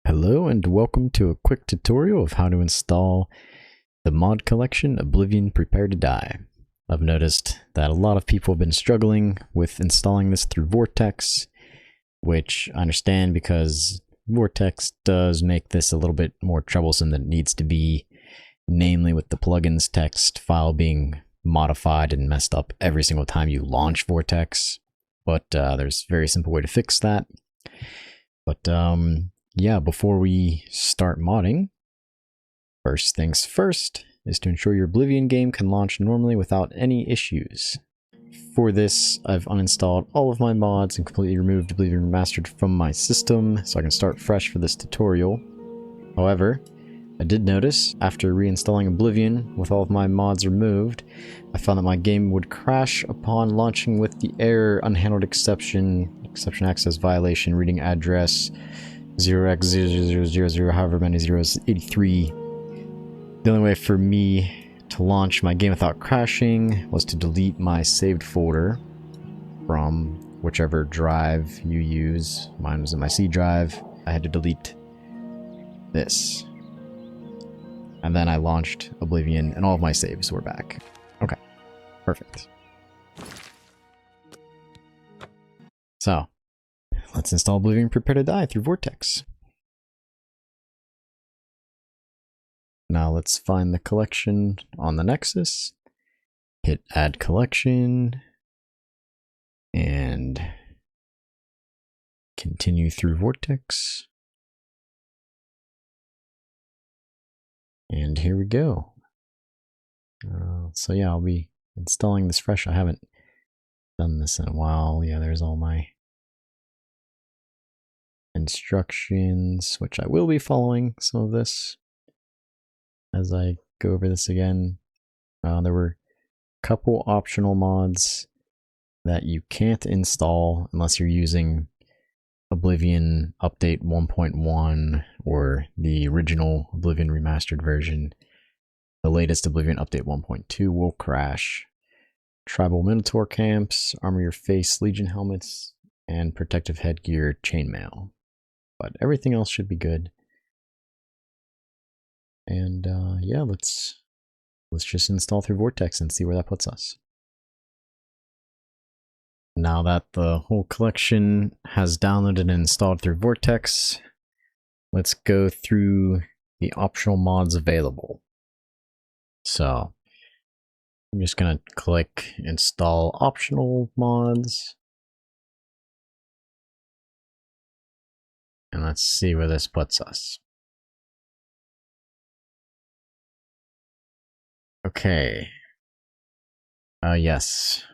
Hello and welcome to a quick tutorial of how to install the mod collection Oblivion Prepare to Die. I've noticed that a lot of people have been struggling with installing this through Vortex, which I understand because Vortex does make this a little bit more troublesome than it needs to be, namely with the plugins.txt file being modified and messed up every single time you launch Vortex. But there's a very simple way to fix that. But yeah, before we start modding, first things first is to ensure your Oblivion game can launch normally without any issues. For this, I've uninstalled all of my mods and completely removed Oblivion Remastered from my system so I can start fresh for this tutorial. However, I did notice, after reinstalling Oblivion with all of my mods removed, I found that my game would crash upon launching with the error unhandled exception access violation reading address 0x0000 however many zeros 83. The only way for me to launch my game without crashing was to delete my saved folder from whichever drive you use. Mine was in my C drive. I had to delete this. And then I launched Oblivion and all of my saves were back. Okay, perfect. So, let's install Oblivion Prepare to Die through Vortex. Now let's find the collection on the Nexus, hit Add Collection, and continue through Vortex. And here we go. So yeah, I'll be installing this fresh. I haven't done this in a while. Yeah, there's all my instructions, which I will be following some of this as I go over this again. There were a couple optional mods that you can't install unless you're using Oblivion Update 1.1 or the original Oblivion Remastered version. The latest Oblivion Update 1.2 will crash. Tribal Minotaur camps, armor your face, Legion helmets, and protective headgear chainmail. But everything else should be good. And yeah, let's just install through Vortex and see where that puts us. Now that the whole collection has downloaded and installed through Vortex, let's go through the optional mods available. So I'm just going to click Install Optional Mods. And let's see where this puts us. Okay. Yes.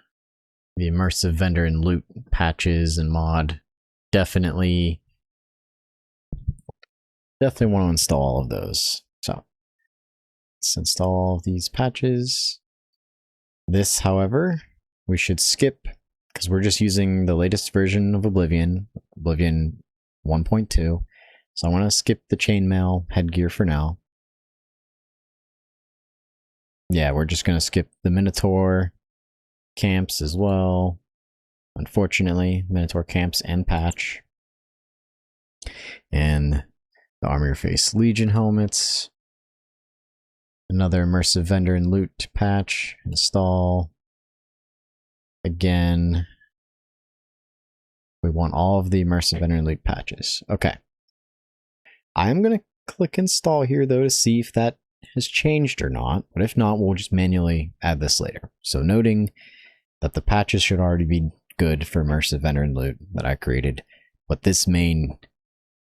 The immersive vendor and loot patches and mod. Definitely want to install all of those. So let's install all of these patches. This, however, we should skip because we're just using the latest version of Oblivion 1.2. So I want to skip the chainmail headgear for now. Yeah, we're just going to skip the Minotaur camps as well. Unfortunately, Minotaur camps and patch. And the armor your face Legion helmets. Another immersive vendor and loot patch. Install. Again, we want all of the immersive vendor and loot patches. Okay. I'm going to click install here though to see if that has changed or not, but if not, we'll just manually add this later. So noting that the patches should already be good for immersive vendor and loot that I created, but this main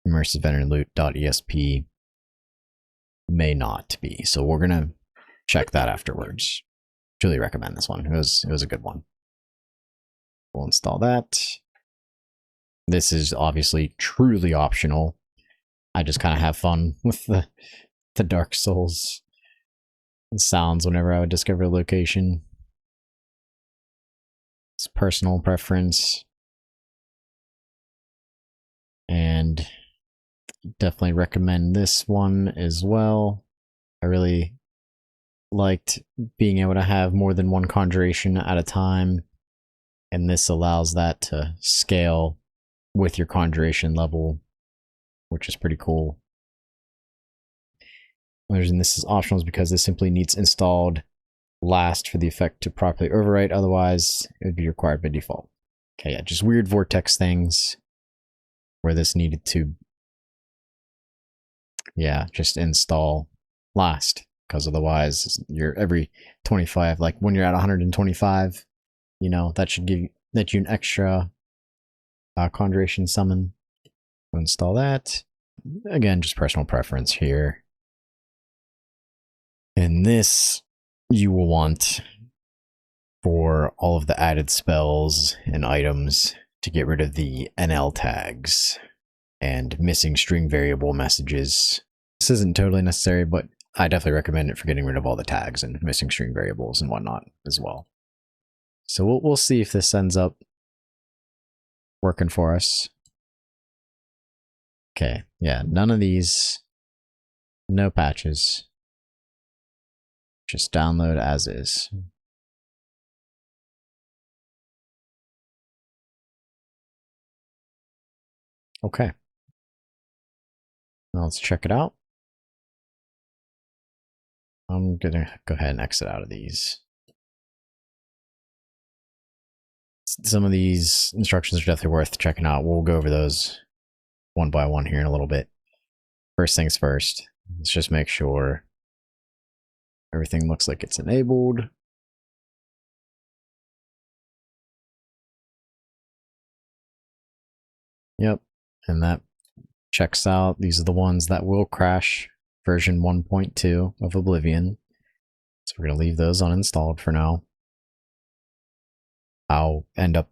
immersive vendor and loot.esp may not be. So we're gonna check that afterwards. Truly recommend this one. It was a good one. We'll install that. This is obviously truly optional. I just kind of have fun with the Dark Souls sounds whenever I would discover a location. It's personal preference. And definitely recommend this one as well. I really liked being able to have more than one conjuration at a time. And this allows that to scale with your conjuration level which is pretty cool. The reason this is optional is because this simply needs installed last for the effect to properly overwrite, otherwise it would be required by default. Okay, yeah, just weird Vortex things where this needed to, yeah, just install last, because otherwise you're every 25, like when you're at 125, you know, that should give you an extra conjuration summon. We'll install that. Again, just personal preference here. And this you will want for all of the added spells and items to get rid of the NL tags and missing string variable messages. This isn't totally necessary, but I definitely recommend it for getting rid of all the tags and missing string variables and whatnot as well. So we'll see if this ends up working for us. Okay, yeah, none of these, no patches. Just download as is. Okay. Now let's check it out. I'm gonna go ahead and exit out of these. Some of these instructions are definitely worth checking out. We'll go over those one by one here in a little bit. First things first, let's just make sure everything looks like it's enabled. Yep, and that checks out. These are the ones that will crash version 1.2 of Oblivion. So we're going to leave those uninstalled for now. I'll end up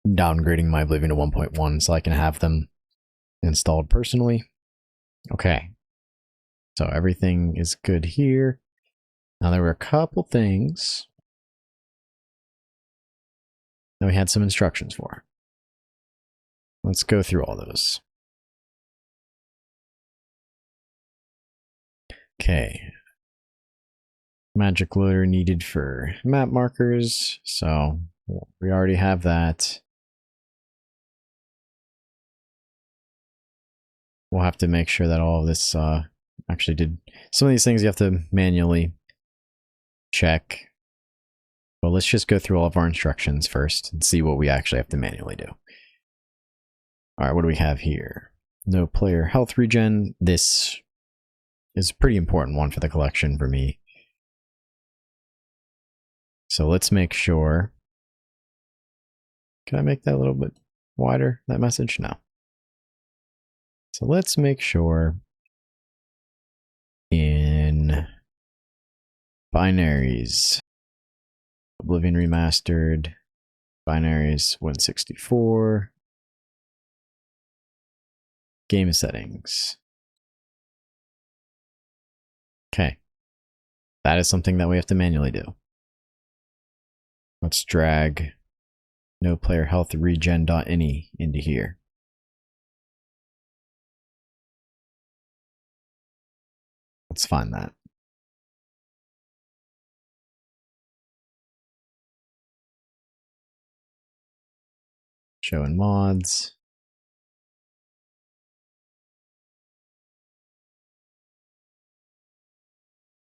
downgrading my Oblivion to 1.1 so I can have them installed personally. Okay, so everything is good here. Now there were a couple things that we had some instructions for. Let's go through all those. Okay. Magic loader needed for map markers, so we already have that. We'll have to make sure that all of this actually did. Some of these things you have to manually check. But let's just go through all of our instructions first and see what we actually have to manually do. Alright, what do we have here? No player health regen. This is a pretty important one for the collection for me. So let's make sure. Can I make that a little bit wider, that message? No. So let's make sure in binaries, Oblivion Remastered, binaries 164, game settings. Okay, that is something that we have to manually do. Let's drag no player health regen.ini into here. Let's find that. Show in mods.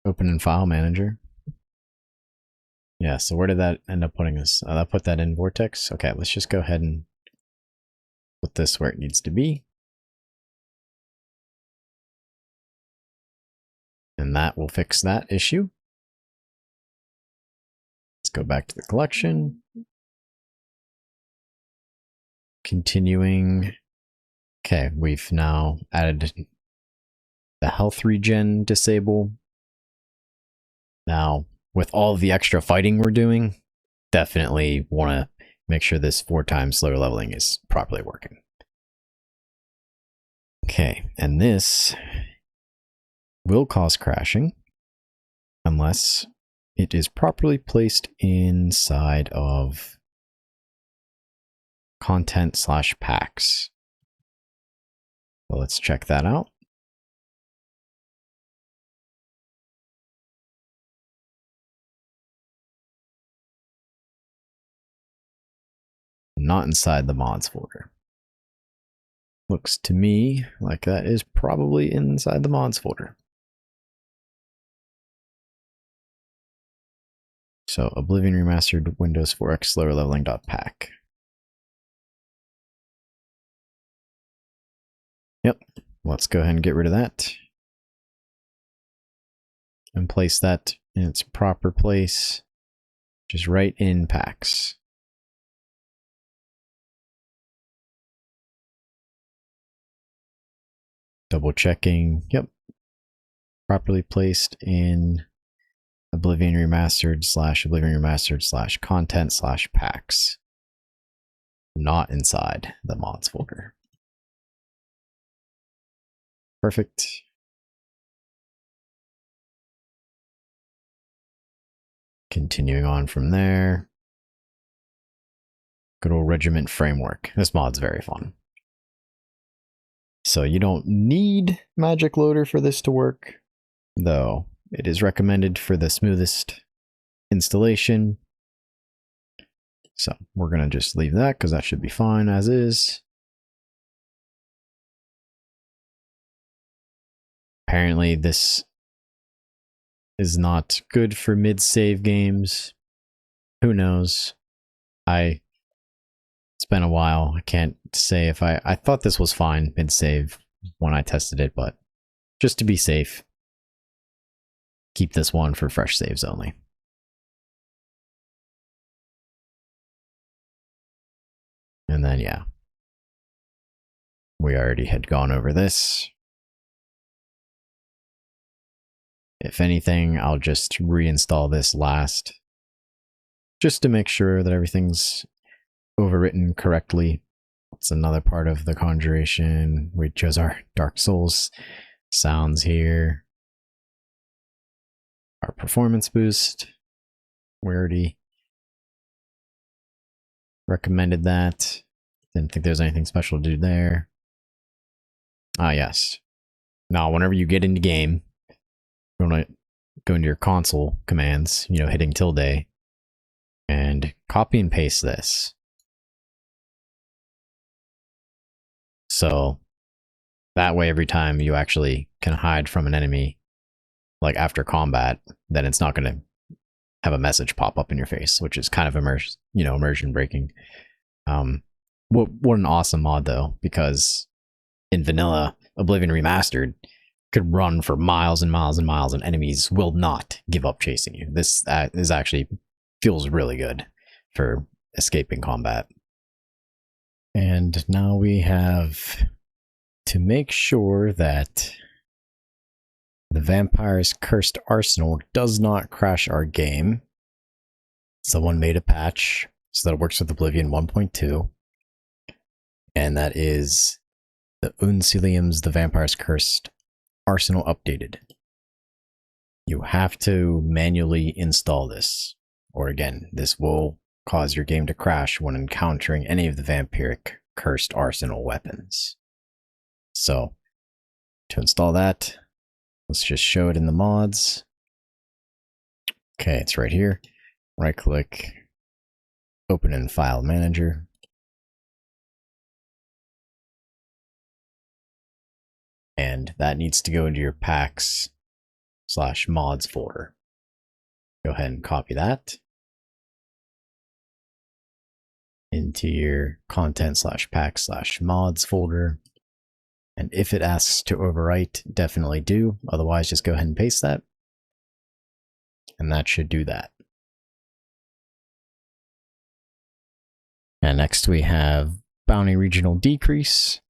Open in file manager. Yeah, so where did that end up putting us? That put that in Vortex. Okay, let's just go ahead and put this where it needs to be. And that will fix that issue. Let's go back to the collection. Continuing. Okay, we've now added the health regen disable. Now, with all of the extra fighting we're doing, definitely want to make sure this 4x slower leveling is properly working. Okay, and this will cause crashing unless it is properly placed inside of content/packs. So let's check that out. Not inside the mods folder. Looks to me like that is probably inside the mods folder. So Oblivion Remastered Windows 4X slower leveling.pack. Yep, let's go ahead and get rid of that. And place that in its proper place, just right in packs. Double checking, yep. Properly placed in Oblivion Remastered / content / packs. Not inside the mods folder. Perfect. Continuing on from there. Good old Regiment Framework. This mod's very fun. So you don't need Magic Loader for this to work, though it is recommended for the smoothest installation. So we're going to just leave that because that should be fine as is. Apparently this is not good for mid-save games. Who knows? It's been a while. I can't say if I thought this was fine mid-save when I tested it, but just to be safe, keep this one for fresh saves only. And then, yeah. We already had gone over this. If anything, I'll just reinstall this last, just to make sure that everything's overwritten correctly. It's another part of the conjuration. We chose our Dark Souls sounds here. Our performance boost. We already recommended that. Didn't think there's anything special to do there. Ah, yes. Now, whenever you get into game, you want to go into your console commands, hitting tilde, and copy and paste this. So that way, every time you actually can hide from an enemy, like after combat, then it's not going to have a message pop up in your face, which is kind of immersion breaking. What an awesome mod though, because in vanilla, Oblivion Remastered could run for miles and miles and miles, and enemies will not give up chasing you. This is actually feels really good for escaping combat. And now we have to make sure that the Vampire's Cursed Arsenal does not crash our game. Someone made a patch so that it works with Oblivion 1.2. And that is the Uncilium's The Vampire's Cursed Arsenal updated. You have to manually install this, or again, this will cause your game to crash when encountering any of the Vampiric Cursed Arsenal weapons. So, to install that, let's just show it in the mods. Okay, it's right here. Right click, open in File Manager. And that needs to go into your packs / mods folder. Go ahead and copy that into your content / packs / mods folder. And if it asks to overwrite, definitely do. Otherwise, just go ahead and paste that. And that should do that. And next we have Bounty Regional Decrease,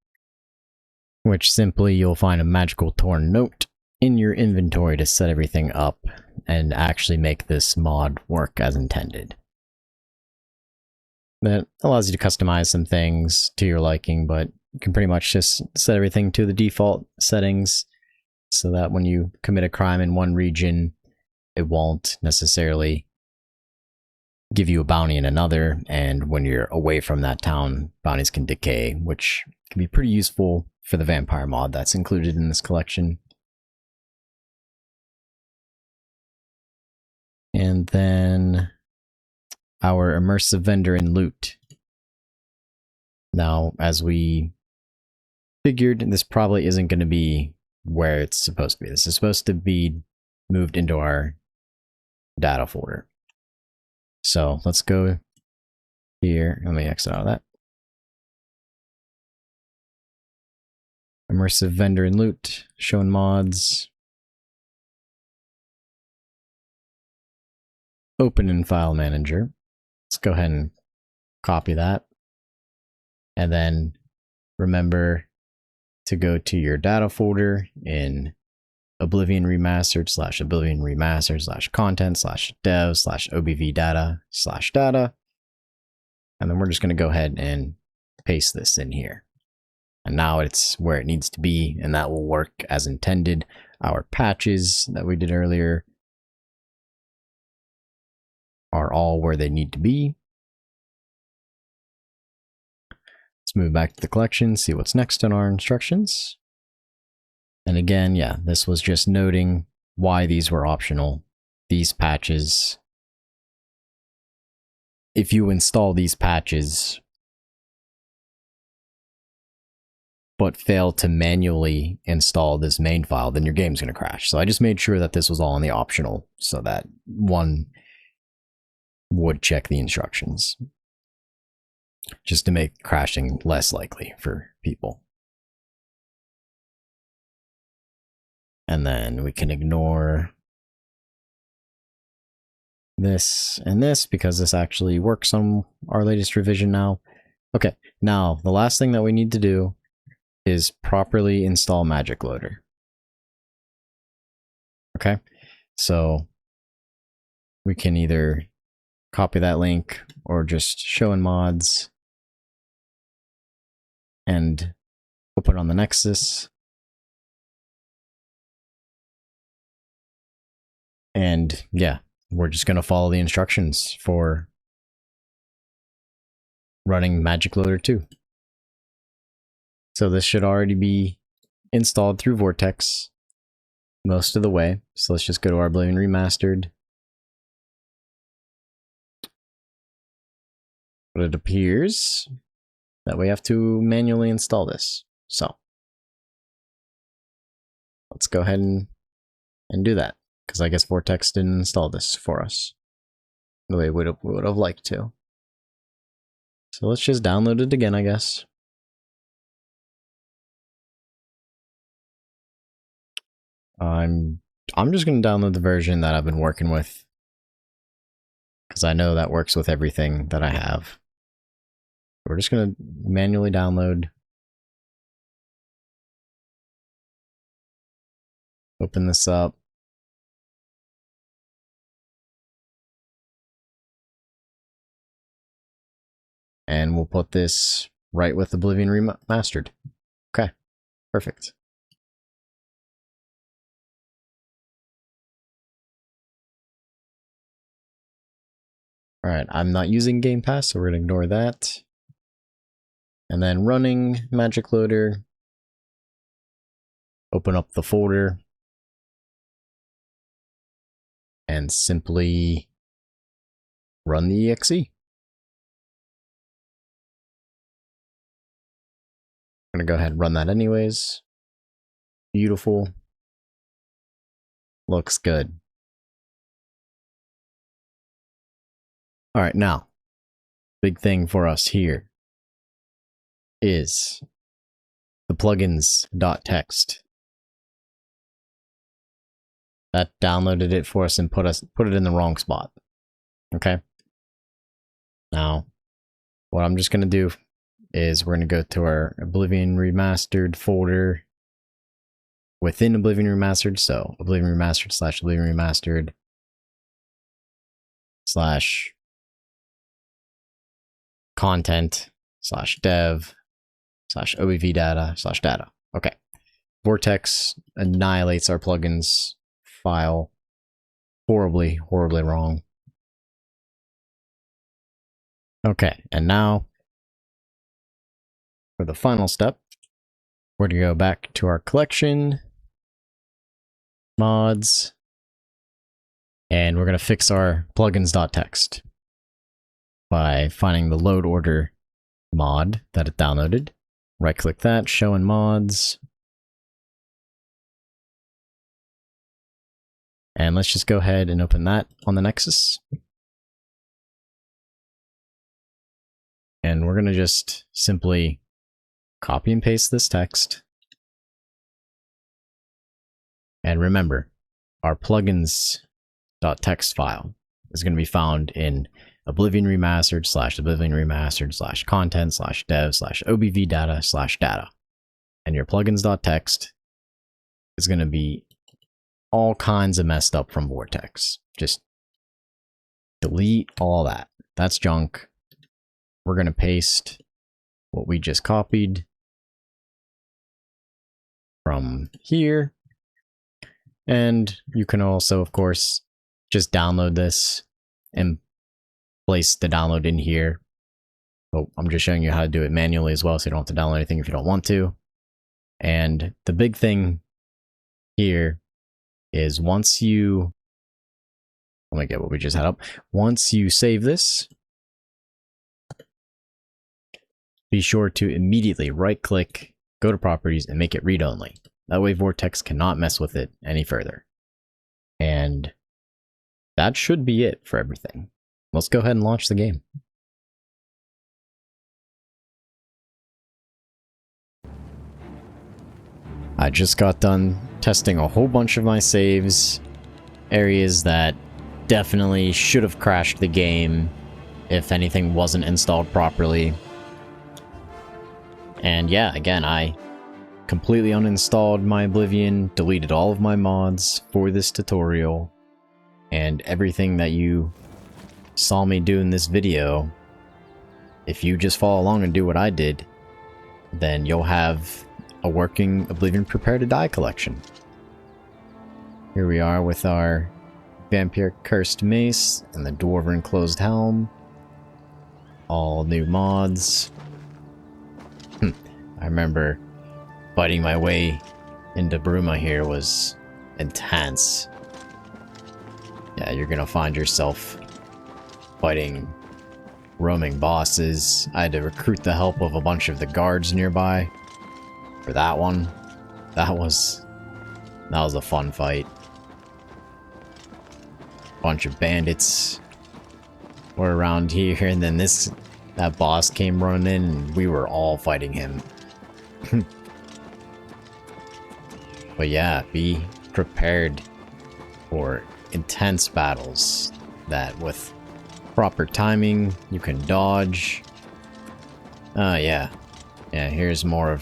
which simply you'll find a magical torn note in your inventory to set everything up and actually make this mod work as intended. That allows you to customize some things to your liking, but you can pretty much just set everything to the default settings so that when you commit a crime in one region, it won't necessarily give you a bounty in another, and when you're away from that town, bounties can decay, which can be pretty useful for the vampire mod that's included in this collection. And then our immersive vendor in loot. Now, as we figured this probably isn't going to be where it's supposed to be. This is supposed to be moved into our data folder. So let's go here. Let me exit out of that. Immersive vendor and loot, shown mods. Open in file manager. Let's go ahead and copy that. And then remember to go to your data folder in Oblivion Remastered / Oblivion Remastered / content / dev / obv data / data. And then we're just going to go ahead and paste this in here. And now it's where it needs to be, and that will work as intended. Our patches that we did earlier are all where they need to be. Let's move back to the collection, see what's next in our instructions. And again, yeah, this was just noting why these were optional. These patches, if you install these patches but fail to manually install this main file, then your game's going to crash. So I just made sure that this was all in the optional so that one would check the instructions, just to make crashing less likely for people. And then we can ignore this and this because this actually works on our latest revision now. Okay, now the last thing that we need to do is properly install Magic Loader. Okay, so we can either copy that link or just show in mods and open on the Nexus. And yeah, we're just going to follow the instructions for running Magic Loader 2. So this should already be installed through Vortex most of the way. So let's just go to our Oblivion Remastered. But it appears that we have to manually install this. So let's go ahead and do that, because I guess Vortex didn't install this for us the way we would have liked to. So let's just download it again, I guess. I'm just going to download the version that I've been working with, because I know that works with everything that I have. We're just going to manually download. Open this up. And we'll put this right with Oblivion Remastered. Okay, perfect. Alright, I'm not using Game Pass, so we're going to ignore that. And then running Magic Loader. Open up the folder. And simply run the exe. I'm going to go ahead and run that anyways. Beautiful. Looks good. Alright, now, big thing for us here is the plugins.txt. That downloaded it for us and put it in the wrong spot. Okay? Now, what I'm just going to do is we're going to go to our Oblivion Remastered folder within Oblivion Remastered. So Oblivion Remastered / Oblivion Remastered / content / dev / obv data / data. Okay. Vortex annihilates our plugins file horribly wrong. Okay, and now for the final step, we're going to go back to our collection, mods, and we're going to fix our plugins.txt by finding the load order mod that it downloaded Right click that, show in mods. And let's just go ahead and open that on the Nexus. And we're going to just simply copy and paste this text. And remember, our plugins.txt file is going to be found in Oblivion Remastered /Oblivion Remastered /content /dev /obv data /data. And your plugins.txt is going to be all kinds of messed up from Vortex. Just delete all that. That's junk. We're going to paste what we just copied from here. And you can also, of course, just download this and place the download in here. But I'm just showing you how to do it manually as well, so you don't have to download anything if you don't want to. And the big thing here is once you, let me get what we just had up. Once you save this, be sure to immediately right click, go to properties and make it read only. That way Vortex cannot mess with it any further. And that should be it for everything. Let's go ahead and launch the game. I just got done testing a whole bunch of my saves, areas that definitely should have crashed the game if anything wasn't installed properly. And yeah, again, I completely uninstalled my Oblivion, deleted all of my mods for this tutorial, and everything that you saw me do in this video, if you just follow along and do what I did, then you'll have a working Oblivion Prepare to Die collection. Here we are with our Vampire Cursed Mace and the Dwarven Closed Helm. All new mods. I remember fighting my way into Bruma here was intense. Yeah, you're gonna find yourself fighting roaming bosses. I had to recruit the help of a bunch of the guards nearby for that one. That was a fun fight. Bunch of bandits were around here, and then that boss came running in, and we were all fighting him. But yeah, be prepared for intense battles that with proper timing you can dodge. Yeah, here's more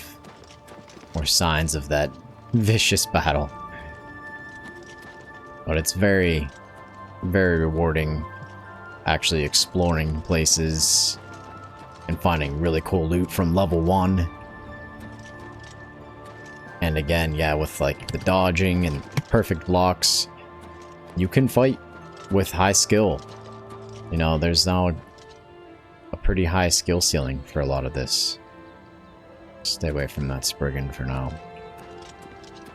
signs of that vicious battle. But it's very, very rewarding actually exploring places and finding really cool loot from level 1. And again, yeah, with like the dodging and perfect blocks, you can fight with high skill. You know, there's now a pretty high skill ceiling for a lot of this. Stay away from that Spriggan for now.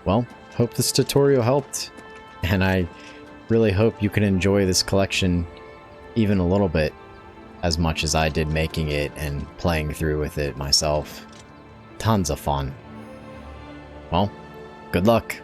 Well, hope this tutorial helped, and I really hope you can enjoy this collection even a little bit as much as I did making it and playing through with it myself. Tons of fun. Well, good luck.